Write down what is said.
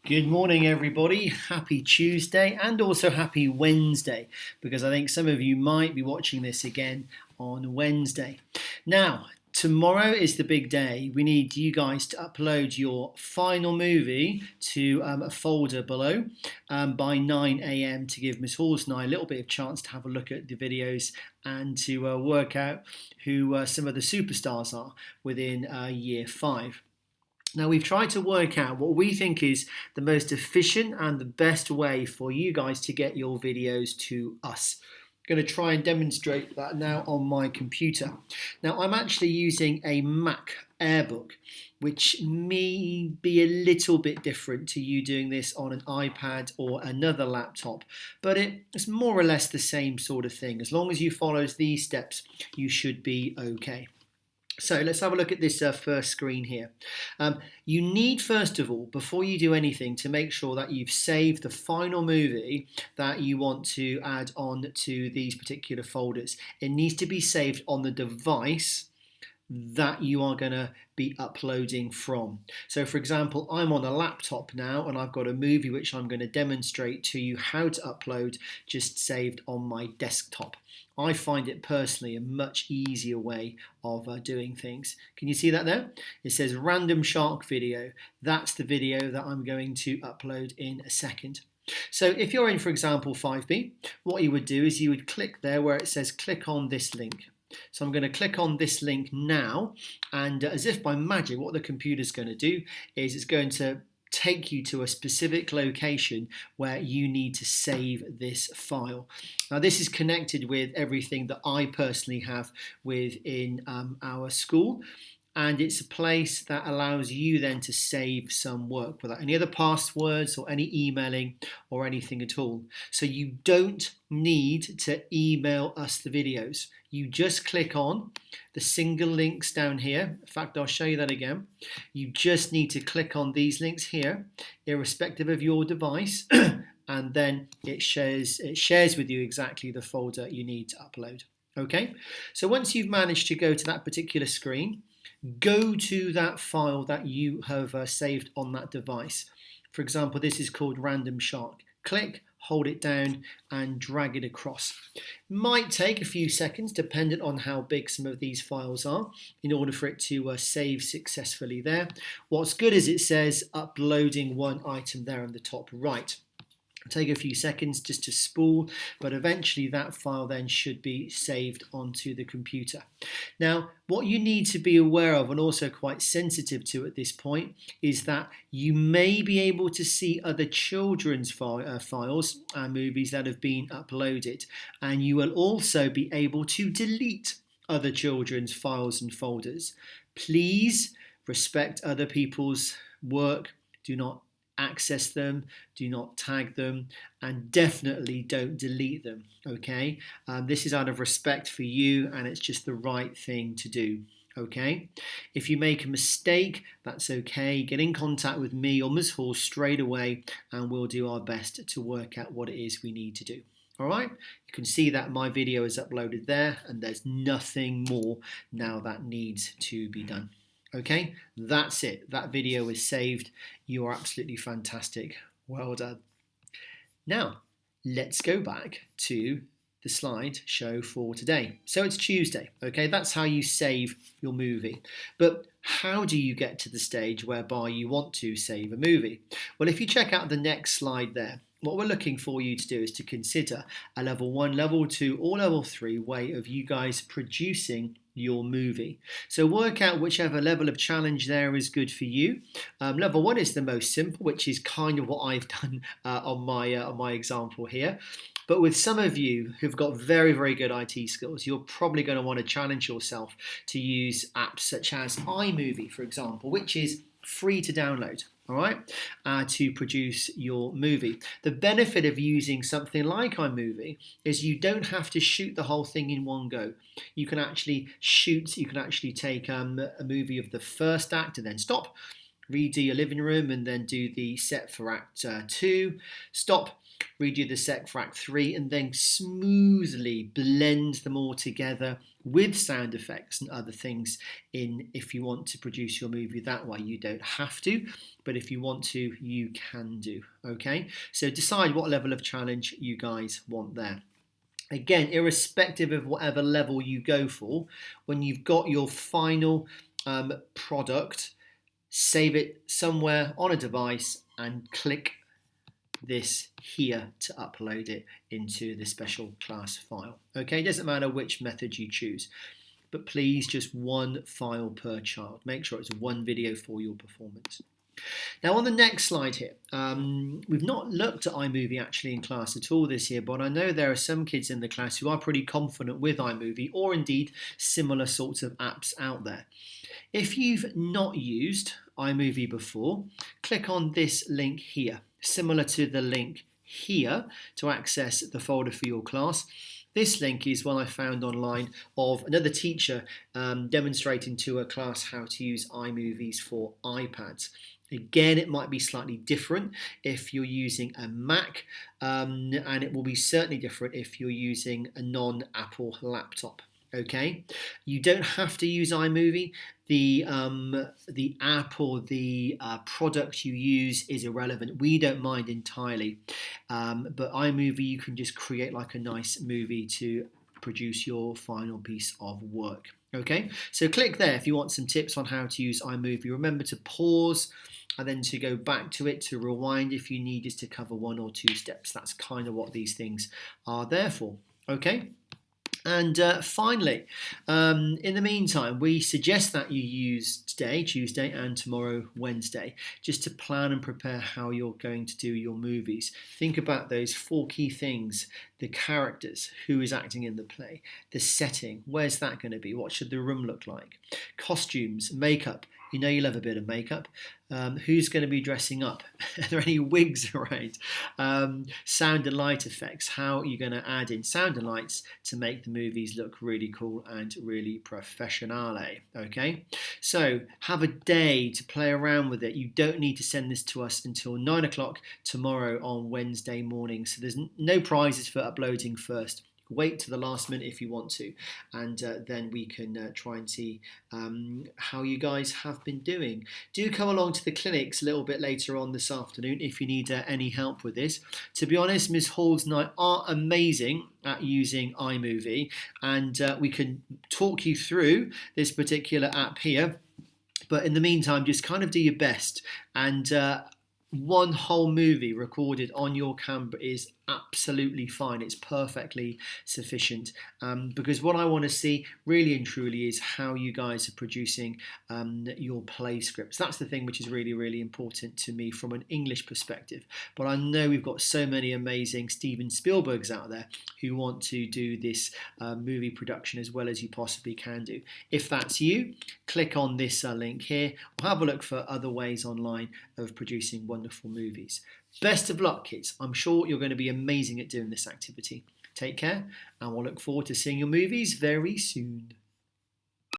Good morning, everybody. Happy Tuesday and also happy Wednesday, because I think some of you might be watching this again on Wednesday. Now, tomorrow is the big day. We need you guys to upload your final movie to a folder below by 9 a.m. to give Miss Halls and I a little bit of chance to have a look at the videos and to work out who some of the superstars are within year 5. Now, we've tried to work out what we think is the most efficient and the best way for you guys to get your videos to us. I'm going to try and demonstrate that now on my computer. Now, I'm actually using a Mac Airbook, which may be a little bit different to you doing this on an iPad or another laptop, but it's more or less the same sort of thing. As long as you follow these steps, you should be okay. So let's have a look at this first screen here. You need, first of all, before you do anything, to make sure that you've saved the final movie that you want to add on to these particular folders. It needs to be saved on the device that you are going to be uploading from. So for example, I'm on a laptop now and I've got a movie which I'm going to demonstrate to you how to upload just saved on my desktop. I find it personally a much easier way of doing things. Can you see that there? It says random shark video. That's the video that I'm going to upload in a second. So if you're in, for example, 5B, what you would do is you would click there where it says click on this link. So I'm going to click on this link now, and as if by magic, what the computer's going to do is it's going to take you to a specific location where you need to save this file. Now, this is connected with everything that I personally have within our school, and it's a place that allows you then to save some work without any other passwords or any emailing or anything at all. So you don't need to email us the videos. You just click on the single links down here. In fact, I'll show you that again. You just need to click on these links here, irrespective of your device, and then it shares with you exactly the folder you need to upload. Okay, so once you've managed to go to that particular screen, go to that file that you have saved on that device. For example, this is called Random Shark. Click, hold it down and drag it across. Might take a few seconds dependent on how big some of these files are in order for it to save successfully there. What's good is it says uploading one item there on the top right. Take a few seconds just to spool, but eventually that file then should be saved onto the computer. Now, what you need to be aware of and also quite sensitive to at this point is that you may be able to see other children's files and movies that have been uploaded, and you will also be able to delete other children's files and folders. Please respect other people's work. Do not access them, do not tag them, and definitely don't delete them. Okay, this is out of respect for you, and it's just the right thing to do. Okay, if you make a mistake, that's okay. Get in contact with me or Ms. Hall straight away, and we'll do our best to work out what it is we need to do. All right, you can see that my video is uploaded there, and there's nothing more now that needs to be done. Okay, that's it. That video is saved. You are absolutely fantastic. Well done. Now, let's go back to the slide show for today. So it's Tuesday, okay? That's how you save your movie. But how do you get to the stage whereby you want to save a movie? Well, if you check out the next slide there, what we're looking for you to do is to consider a level 1, level 2, or level 3 way of you guys producing your movie. So work out whichever level of challenge there is good for you. Level 1 is the most simple, which is kind of what I've done on my example here. But with some of you who've got very, very good IT skills, you're probably going to want to challenge yourself to use apps such as iMovie, for example, which is free to download. All right, to produce your movie. The benefit of using something like iMovie is you don't have to shoot the whole thing in one go. You can actually take a movie of the first act and then stop, redo your living room and then do the set for act 2, stop, redo the Sec Frac 3, and then smoothly blend them all together with sound effects and other things in if you want to produce your movie that way. You don't have to, but if you want to, you can do. Okay, so decide what level of challenge you guys want there. Again, irrespective of whatever level you go for, when you've got your final product, save it somewhere on a device and click this here to upload it into the special class file. Okay, it doesn't matter which method you choose, but please just one file per child. Make sure it's one video for your performance. Now on the next slide here, we've not looked at iMovie actually in class at all this year, but I know there are some kids in the class who are pretty confident with iMovie or indeed similar sorts of apps out there. If you've not used iMovie before, click on this link here, similar to the link here to access the folder for your class. This link is one I found online of another teacher demonstrating to a class how to use iMovies for iPads. Again, it might be slightly different if you're using a Mac, and it will be certainly different if you're using a non-Apple laptop. Okay, you don't have to use iMovie. The app or the product you use is irrelevant. We don't mind entirely, but iMovie, you can just create like a nice movie to produce your final piece of work. Okay, so click there if you want some tips on how to use iMovie. Remember to pause and then to go back to it, to rewind if you need just to cover one or two steps. That's kind of what these things are there for. Okay. And finally, in the meantime, we suggest that you use today, Tuesday, and tomorrow, Wednesday, just to plan and prepare how you're going to do your movies. Think about those 4 key things: the characters, who is acting in the play, the setting, where's that going to be, what should the room look like, costumes, makeup. You know you love a bit of makeup. Who's going to be dressing up? Are there any wigs around? Sound and light effects. How are you going to add in sound and lights to make the movies look really cool and really professionale? Okay, so have a day to play around with it. You don't need to send this to us until 9 o'clock tomorrow on Wednesday morning. So there's no prizes for uploading first. Wait to the last minute if you want to, and then we can try and see how you guys have been doing. Do come along to the clinics a little bit later on this afternoon if you need any help with this. To be honest, Ms. Hall's and I are amazing at using iMovie, and we can talk you through this particular app here, but in the meantime just kind of do your best, and one whole movie recorded on your camera is absolutely fine. It's perfectly sufficient, because what I want to see really and truly is how you guys are producing your play scripts. That's the thing which is really, really important to me from an English perspective. But I know we've got so many amazing Steven Spielbergs out there who want to do this movie production as well as you possibly can do. If that's you, click on this link here, or have a look for other ways online of producing wonderful movies. Best of luck, kids. I'm sure you're going to be amazing at doing this activity. Take care, and we'll look forward to seeing your movies very soon.